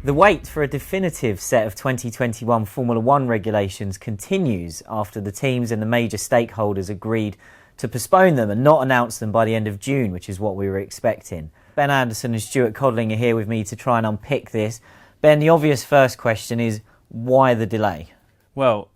The wait for a definitive set of 2021 Formula One regulations continues after the teams and the major stakeholders agreed to postpone them and not announce them by the end of June, which is what we were expecting. Ben Anderson and Stuart Codling are here with me to try and unpick this. Ben, the obvious first question is, why the delay? Well,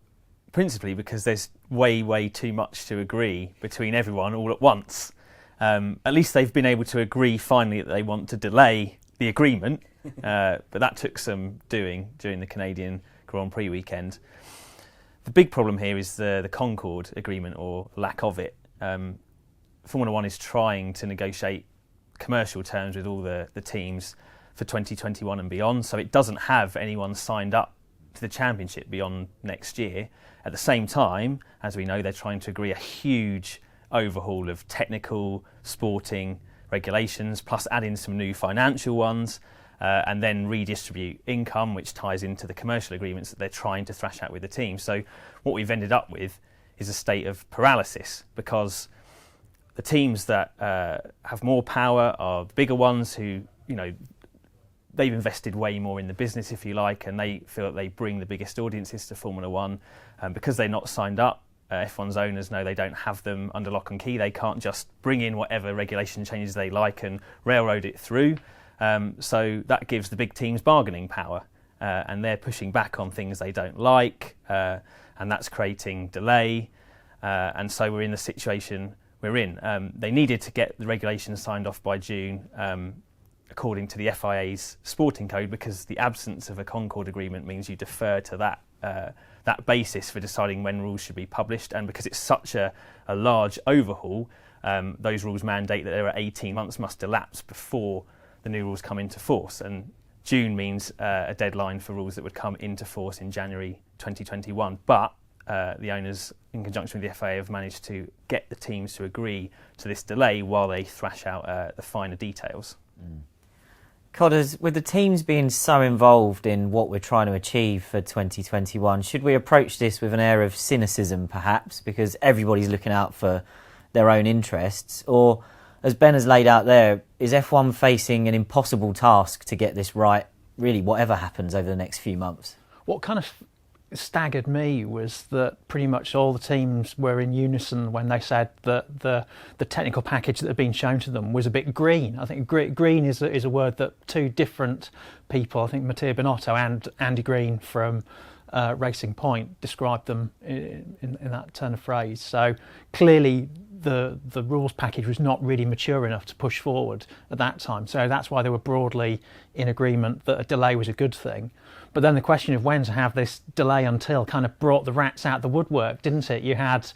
principally because there's way too much to agree between everyone all at once. At least they've been able to agree finally that they want to delay the agreement, but that took some doing during the Canadian Grand Prix weekend. The big problem here is the Concord agreement, or lack of it. Formula One is trying to negotiate commercial terms with all the teams for 2021 and beyond, so it doesn't have anyone signed up to the championship beyond next year. At the same time, as we know, they're trying to agree a huge overhaul of technical, sporting regulations, plus add in some new financial ones, and then redistribute income, which ties into the commercial agreements that they're trying to thrash out with the team. So what we've ended up with is a state of paralysis, because the teams that have more power are the bigger ones who, they've invested way more in the business, if you like, and they feel that they bring the biggest audiences to Formula One. Because they're not signed up, F1's owners know they don't have them under lock and key. They can't just bring in whatever regulation changes they like and railroad it through. So that gives the big teams bargaining power, and they're pushing back on things they don't like, and that's creating delay. And so we're in the situation we're in. They needed to get the regulations signed off by June, according to the FIA's sporting code, because the absence of a Concord agreement means you defer to that basis for deciding when rules should be published. And because it's such a large overhaul, those rules mandate that there are 18 months must elapse before the new rules come into force. And June means a deadline for rules that would come into force in January 2021. But the owners, in conjunction with the FIA, have managed to get the teams to agree to this delay while they thrash out the finer details. Codders, with the teams being so involved in what we're trying to achieve for 2021, should we approach this with an air of cynicism, perhaps, because everybody's looking out for their own interests? Or, as Ben has laid out there, is F1 facing an impossible task to get this right, really, whatever happens over the next few months? What kind of staggered me was that pretty much all the teams were in unison when they said that the technical package that had been shown to them was a bit green. I think green is a word that two different people, I think Matteo Binotto and Andy Green from Racing Point, described them in that turn of phrase. So clearly the rules package was not really mature enough to push forward at that time. So that's why they were broadly in agreement that a delay was a good thing. But then the question of when to have this delay until kind of brought the rats out the woodwork, didn't it? You had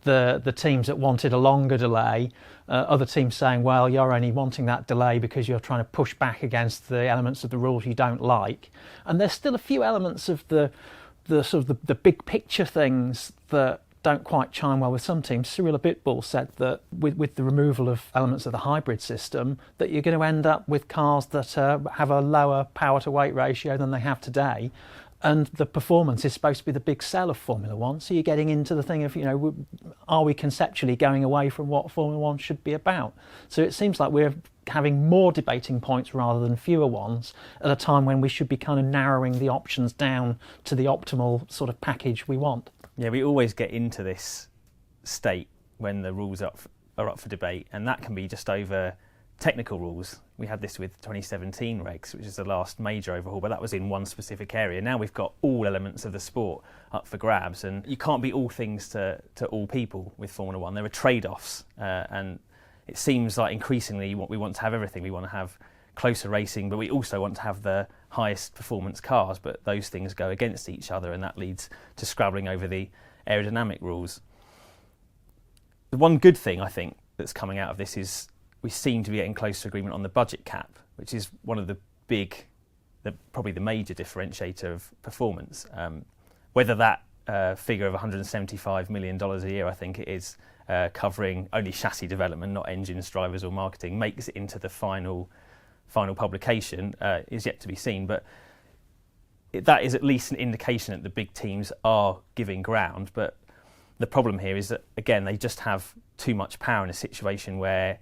the teams that wanted a longer delay, other teams saying, well, you're only wanting that delay because you're trying to push back against the elements of the rules you don't like. And there's still a few elements of the sort of the big picture things that don't quite chime well with some teams. Cyril Abitbol said that with the removal of elements of the hybrid system, that you're going to end up with cars that have a lower power to weight ratio than they have today. And the performance is supposed to be the big sell of Formula One. So you're getting into the thing of, are we conceptually going away from what Formula One should be about? So it seems like we're having more debating points rather than fewer ones at a time when we should be kind of narrowing the options down to the optimal sort of package we want. Yeah, we always get into this state when the rules are up for debate, and that can be just over technical rules. We had this with 2017 regs, which is the last major overhaul, but that was in one specific area. Now we've got all elements of the sport up for grabs, and you can't be all things to all people with Formula One. There are trade-offs, and it seems like increasingly we want to have everything. We want to have closer racing, but we also want to have the highest performance cars, but those things go against each other, and that leads to scrabbling over the aerodynamic rules. The one good thing, I think, that's coming out of this is we seem to be getting close to agreement on the budget cap, which is one of the probably the major differentiator of performance. Whether that figure of $175 million a year, I think it is, covering only chassis development, not engines, drivers or marketing, makes it into the final publication is yet to be seen. But that is at least an indication that the big teams are giving ground. But the problem here is that, again, they just have too much power in a situation where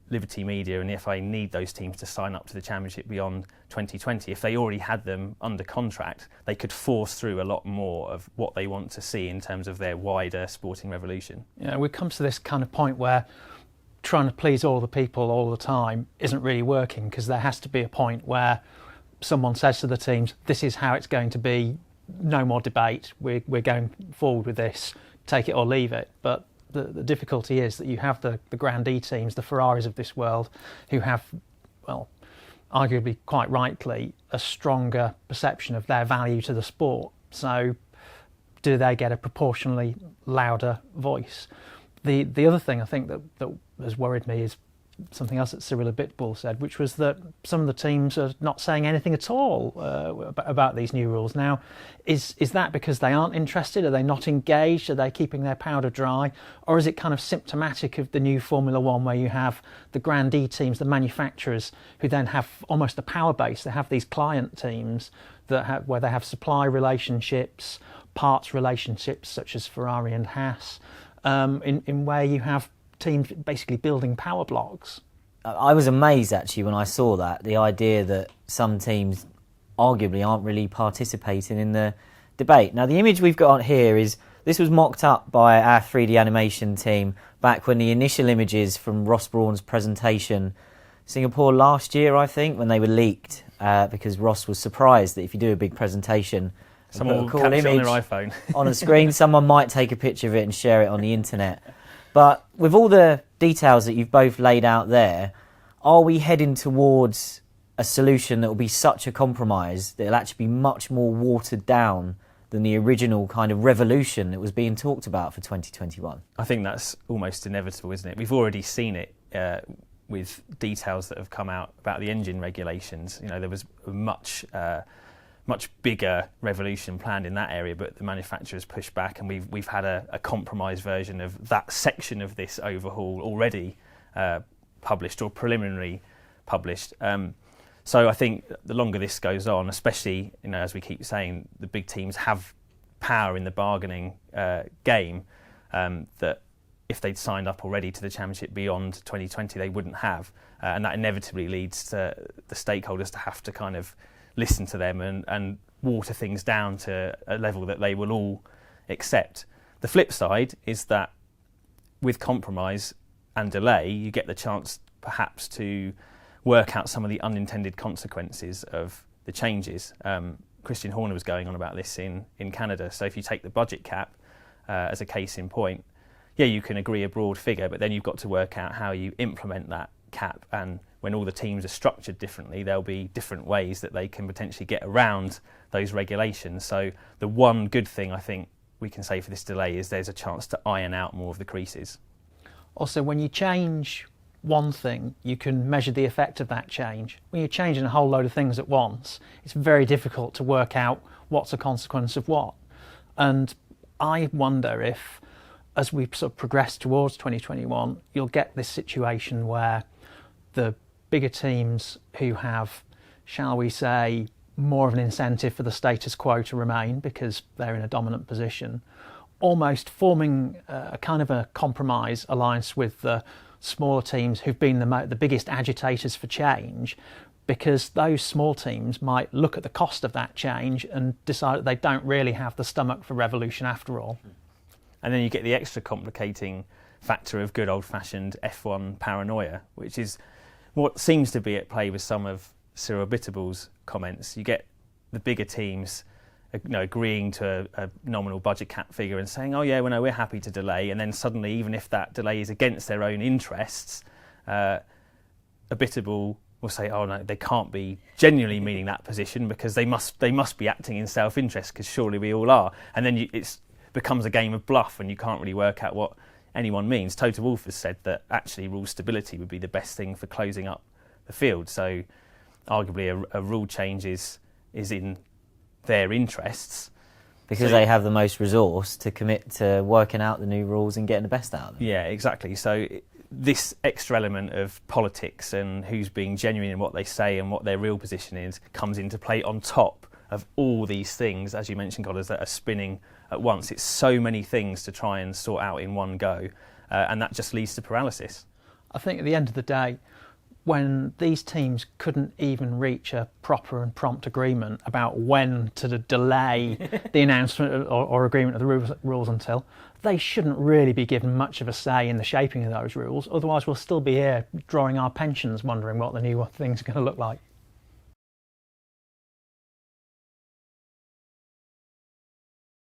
Liberty Media and the FA need those teams to sign up to the Championship beyond 2020. If they already had them under contract, they could force through a lot more of what they want to see in terms of their wider sporting revolution. Yeah, we come to this kind of point where trying to please all the people all the time isn't really working, because there has to be a point where someone says to the teams, this is how it's going to be, no more debate, we're going forward with this, take it or leave it. But the difficulty is that you have the grandee teams, the Ferraris of this world, who have, well, arguably quite rightly, a stronger perception of their value to the sport. So do they get a proportionally louder voice? The other thing I think that has worried me is something else that Cyril Abitbol said, which was that some of the teams are not saying anything at all about these new rules. Now, is that because they aren't interested? Are they not engaged? Are they keeping their powder dry? Or is it kind of symptomatic of the new Formula One, where you have the grandee teams, the manufacturers, who then have almost a power base? They have these client teams where they have supply relationships, parts relationships, such as Ferrari and Haas, in where you have teams basically building power blocks. I was amazed actually when I saw that, the idea that some teams arguably aren't really participating in the debate. Now, the image we've got here is, this was mocked up by our 3D animation team back when the initial images from Ross Brawn's presentation Singapore last year, I think, when they were leaked, because Ross was surprised that if you do a big presentation, someone will cool capture it image on their iPhone on a screen, someone might take a picture of it and share it on the internet. But with all the details that you've both laid out there, are we heading towards a solution that will be such a compromise that it'll actually be much more watered down than the original kind of revolution that was being talked about for 2021? I think that's almost inevitable, isn't it? We've already seen it with details that have come out about the engine regulations. You know, there was a much bigger revolution planned in that area, but the manufacturers pushed back, and we've had a compromise version of that section of this overhaul already published, or preliminary published. So I think the longer this goes on, especially, you know, as we keep saying, the big teams have power in the bargaining game that if they'd signed up already to the Championship beyond 2020, they wouldn't have, and that inevitably leads to the stakeholders to have to kind of listen to them and water things down to a level that they will all accept. The flip side is that with compromise and delay, you get the chance perhaps to work out some of the unintended consequences of the changes. Christian Horner was going on about this in Canada. So if you take the budget cap as a case in point, yeah, you can agree a broad figure, but then you've got to work out how you implement that cap, and when all the teams are structured differently, there'll be different ways that they can potentially get around those regulations. So the one good thing I think we can say for this delay is there's a chance to iron out more of the creases. Also, when you change one thing, you can measure the effect of that change. When you're changing a whole load of things at once, it's very difficult to work out what's a consequence of what. And I wonder if, as we sort of progress towards 2021, you'll get this situation where the bigger teams who have, shall we say, more of an incentive for the status quo to remain because they're in a dominant position, almost forming a kind of a compromise alliance with the smaller teams who've been the biggest agitators for change, because those small teams might look at the cost of that change and decide that they don't really have the stomach for revolution after all. And then you get the extra complicating factor of good old-fashioned F1 paranoia, which is what seems to be at play with some of Cyril Bitterbull's comments. You get the bigger teams, agreeing to a nominal budget cap figure and saying, oh yeah, well, no, we're happy to delay, and then suddenly, even if that delay is against their own interests, a Bitterbull will say, oh no, they can't be genuinely meaning that position because they must be acting in self-interest, because surely we all are. And then it becomes a game of bluff and you can't really work out what anyone means. Toto Wolff has said that actually rule stability would be the best thing for closing up the field. So arguably a rule change is in their interests. Because they have the most resource to commit to working out the new rules and getting the best out of them. Yeah, exactly. So this extra element of politics and who's being genuine in what they say and what their real position is comes into play on top of all these things, as you mentioned, Codders, that are spinning at once. It's so many things to try and sort out in one go, and that just leads to paralysis. I think at the end of the day, when these teams couldn't even reach a proper and prompt agreement about when to delay the announcement or agreement of the rules until, they shouldn't really be given much of a say in the shaping of those rules. Otherwise, we'll still be here drawing our pensions, wondering what the new thing's going to look like.